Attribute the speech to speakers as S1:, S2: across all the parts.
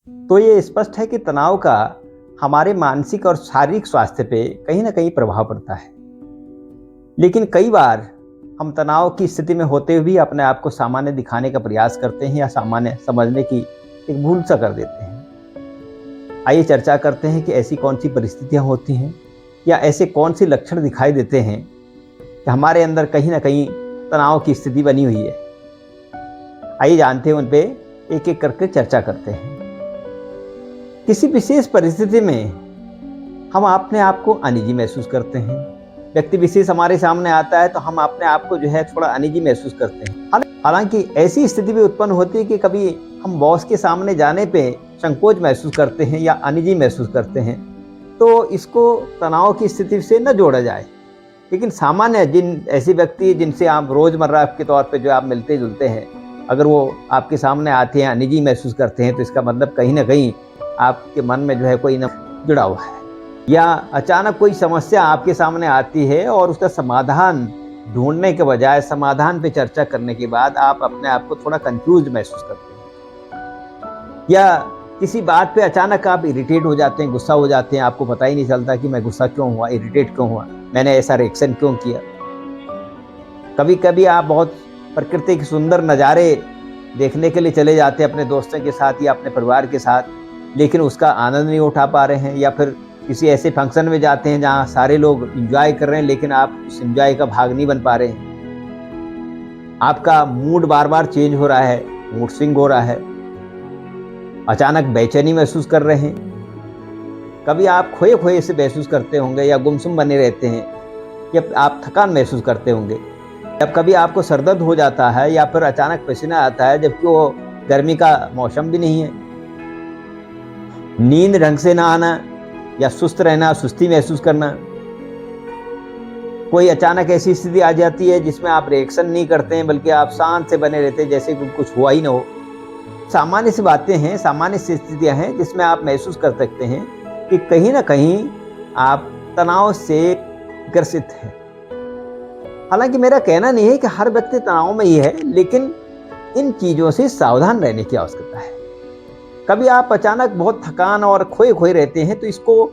S1: तो ये स्पष्ट है कि तनाव का हमारे मानसिक और शारीरिक स्वास्थ्य पे कहीं ना कहीं प्रभाव पड़ता है। लेकिन कई बार हम तनाव की स्थिति में होते हुए भी अपने आप को सामान्य दिखाने का प्रयास करते हैं या सामान्य समझने की एक भूल सा कर देते हैं। आइए चर्चा करते हैं कि ऐसी कौन सी परिस्थितियां होती हैं या ऐसे कौन से लक्षण दिखाई देते हैं कि हमारे अंदर कहीं ना कहीं तनाव की स्थिति बनी हुई है। आइए जानते हैं, उन पे एक एक करके चर्चा करते हैं। किसी विशेष परिस्थिति में हम अपने आप को अनिजी महसूस करते हैं। व्यक्ति विशेष हमारे सामने आता है तो हम अपने आप को जो है थोड़ा अनिजी महसूस करते हैं। हालांकि ऐसी स्थिति भी उत्पन्न होती है कि कभी हम बॉस के सामने जाने पे संकोच महसूस करते हैं या अनिजी महसूस करते हैं, तो इसको तनाव की स्थिति से न जोड़ा जाए। लेकिन सामान्य जिन ऐसे व्यक्ति जिनसे आप रोजमर्रा के तौर पे जो आप मिलते जुलते हैं, अगर वो आपके सामने आते हैं अनिजी महसूस करते हैं, तो इसका मतलब कहीं ना कहीं आपके मन में जो है कोई न जुड़ा हुआ है। या अचानक कोई समस्या आपके सामने आती है और उसका समाधान ढूंढने के बजाय समाधान पे चर्चा करने के बाद आप अपने आप को थोड़ा कंफ्यूज महसूस करते हैं। या किसी बात पे अचानक आप इरिटेट हो जाते हैं, गुस्सा हो जाते हैं, आपको पता ही नहीं चलता कि मैं गुस्सा क्यों हुआ, इरिटेट क्यों हुआ, मैंने ऐसा रिएक्शन क्यों किया। कभी कभी आप बहुत प्रकृति के सुंदर नज़ारे देखने के लिए चले जाते हैं अपने दोस्तों के साथ या अपने परिवार के साथ, लेकिन उसका आनंद नहीं उठा पा रहे हैं। या फिर किसी ऐसे फंक्शन में जाते हैं जहाँ सारे लोग एंजॉय कर रहे हैं, लेकिन आप उस एंजॉय का भाग नहीं बन पा रहे हैं। आपका मूड बार बार चेंज हो रहा है, मूड स्विंग हो रहा है, अचानक बेचैनी महसूस कर रहे हैं। कभी आप खोए खोए से महसूस करते होंगे या गुमसुम बने रहते हैं, या आप थकान महसूस करते होंगे। जब कभी आपको सरदर्द हो जाता है या फिर अचानक पसीना आता है, जबकि वो गर्मी का मौसम भी नहीं है। नींद ढंग से ना आना या सुस्त रहना, सुस्ती महसूस करना। कोई अचानक ऐसी स्थिति आ जाती है जिसमें आप रिएक्शन नहीं करते हैं, बल्कि आप शांत से बने रहते हैं जैसे कुछ हुआ ही ना हो। सामान्य सी बातें हैं, सामान्य सी स्थितियां हैं जिसमें आप महसूस कर सकते हैं कि कहीं ना कहीं आप तनाव से ग्रसित हैं। हालांकि मेरा कहना नहीं है कि हर व्यक्ति तनाव में ही है, लेकिन इन चीज़ों से सावधान रहने की आवश्यकता है। कभी आप अचानक बहुत थकान और खोए खोए रहते हैं, तो इसको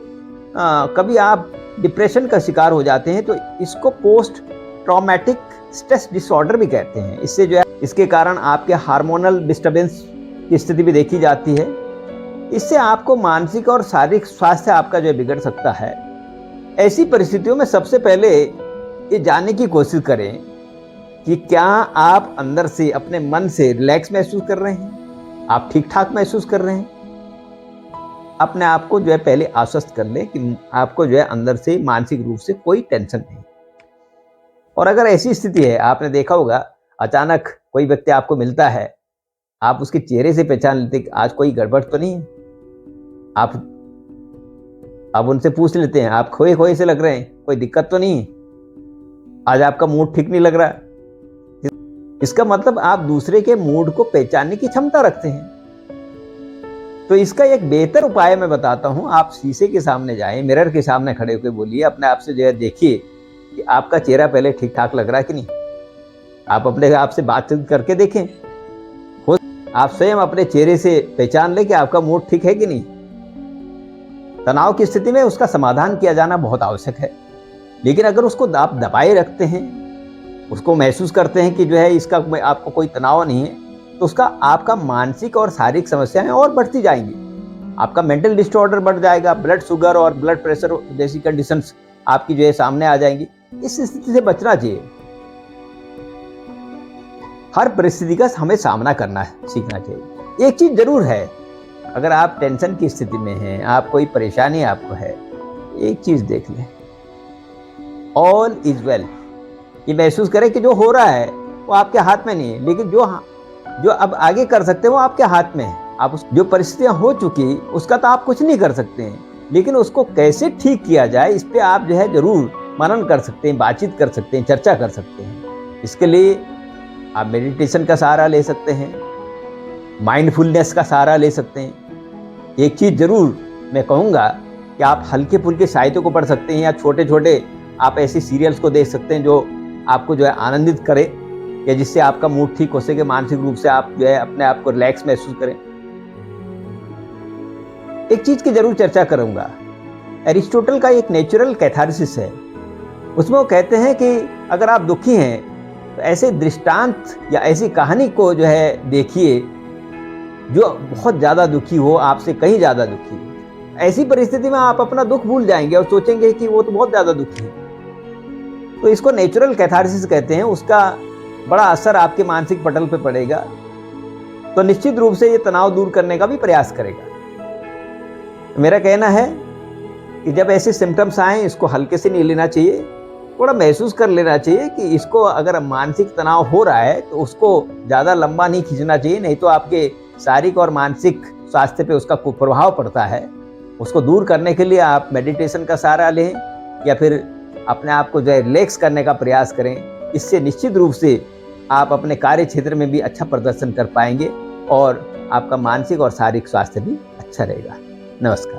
S1: कभी आप डिप्रेशन का शिकार हो जाते हैं, तो इसको पोस्ट ट्रॉमेटिक स्ट्रेस डिसऑर्डर भी कहते हैं। इससे जो है इसके कारण आपके हार्मोनल डिस्टर्बेंस की स्थिति भी देखी जाती है। इससे आपको मानसिक और शारीरिक स्वास्थ्य आपका जो है बिगड़ सकता है। ऐसी परिस्थितियों में सबसे पहले ये जानने की कोशिश करें कि क्या आप अंदर से अपने मन से रिलैक्स महसूस कर रहे हैं, आप ठीक ठाक महसूस कर रहे हैं। अपने आप को जो है पहले आश्वस्त कर ले कि आपको जो है अंदर से मानसिक रूप से कोई टेंशन नहीं। और अगर ऐसी स्थिति है, आपने देखा होगा अचानक कोई व्यक्ति आपको मिलता है, आप उसके चेहरे से पहचान लेते कि आज कोई गड़बड़ तो नहीं है। आप उनसे पूछ लेते हैं, आप खोए खोए से लग रहे हैं, कोई दिक्कत तो नहीं है, आज आपका मूड ठीक नहीं लग रहा। इसका मतलब आप दूसरे के मूड को पहचानने की क्षमता रखते हैं। तो इसका एक बेहतर उपाय मैं बताता हूं। आप शीशे के सामने जाएं, मिरर के सामने खड़े होकर बोलिए, अपने आप से जो है देखिए कि आपका चेहरा पहले ठीक ठाक लग रहा है कि नहीं। आप अपने आप से बातचीत करके देखें, हो आप स्वयं अपने चेहरे से पहचान लें कि आपका मूड ठीक है कि नहीं। तनाव की स्थिति में उसका समाधान किया जाना बहुत आवश्यक है, लेकिन अगर उसको आप दबाए रखते हैं, उसको महसूस करते हैं कि जो है इसका आपको कोई तनाव नहीं है, तो उसका आपका मानसिक और शारीरिक समस्याएं और बढ़ती जाएंगी। आपका मेंटल डिसऑर्डर बढ़ जाएगा, ब्लड शुगर और ब्लड प्रेशर जैसी कंडीशंस आपकी जो है सामने आ जाएंगी। इस स्थिति से बचना चाहिए। हर परिस्थिति का हमें सामना करना है, सीखना चाहिए। एक चीज जरूर है, अगर आप टेंशन की स्थिति में हैं, आप कोई परेशानी आपको है, एक चीज देख लें, ऑल इज वेल। ये महसूस करें कि जो हो रहा है वो आपके हाथ में नहीं है, लेकिन जो अब आगे कर सकते हैं वो आपके हाथ में है। आप जो परिस्थितियां हो चुकी उसका तो आप कुछ नहीं कर सकते हैं, लेकिन उसको कैसे ठीक किया जाए इस पे आप जो है जरूर मनन कर सकते हैं, बातचीत कर सकते हैं, चर्चा कर सकते हैं। इसके लिए आप मेडिटेशन का सहारा ले सकते हैं, माइंडफुलनेस का सहारा ले सकते हैं। एक चीज़ जरूर मैं कहूँगा कि आप हल्के फुल्के साहित्य को पढ़ सकते हैं, या छोटे छोटे आप ऐसे सीरियल्स को देख सकते हैं जो आपको जो है आनंदित करे, या जिससे आपका मूड ठीक हो सके, मानसिक रूप से आप जो है अपने आप को रिलैक्स महसूस करें। एक चीज़ की ज़रूर चर्चा करूँगा। एरिस्टोटल का एक नेचुरल कैथारसिस है। उसमें वो कहते हैं कि अगर आप दुखी हैं तो ऐसे दृष्टांत या ऐसी कहानी को जो है देखिए जो बहुत ज़्यादा दुखी हो, आपसे कहीं ज़्यादा दुखी हो। ऐसी परिस्थिति में आप अपना दुख भूल जाएंगे और सोचेंगे कि वो तो बहुत ज़्यादा दुखी है। तो इसको नेचुरल कैथारसिस कहते हैं। उसका बड़ा असर आपके मानसिक पटल पे पड़ेगा, तो निश्चित रूप से ये तनाव दूर करने का भी प्रयास करेगा। मेरा कहना है कि जब ऐसे सिम्टम्स आए इसको हल्के से नहीं लेना चाहिए, थोड़ा महसूस कर लेना चाहिए कि इसको अगर मानसिक तनाव हो रहा है तो उसको ज़्यादा लंबा नहीं खींचना चाहिए, नहीं तो आपके शारीरिक और मानसिक स्वास्थ्य पे उसका कुप्रभाव पड़ता है। उसको दूर करने के लिए आप मेडिटेशन का सहारा लें या फिर अपने आप को जो है रिलैक्स करने का प्रयास करें। इससे निश्चित रूप से आप अपने कार्य क्षेत्र में भी अच्छा प्रदर्शन कर पाएंगे और आपका मानसिक और शारीरिक स्वास्थ्य भी अच्छा रहेगा। नमस्कार।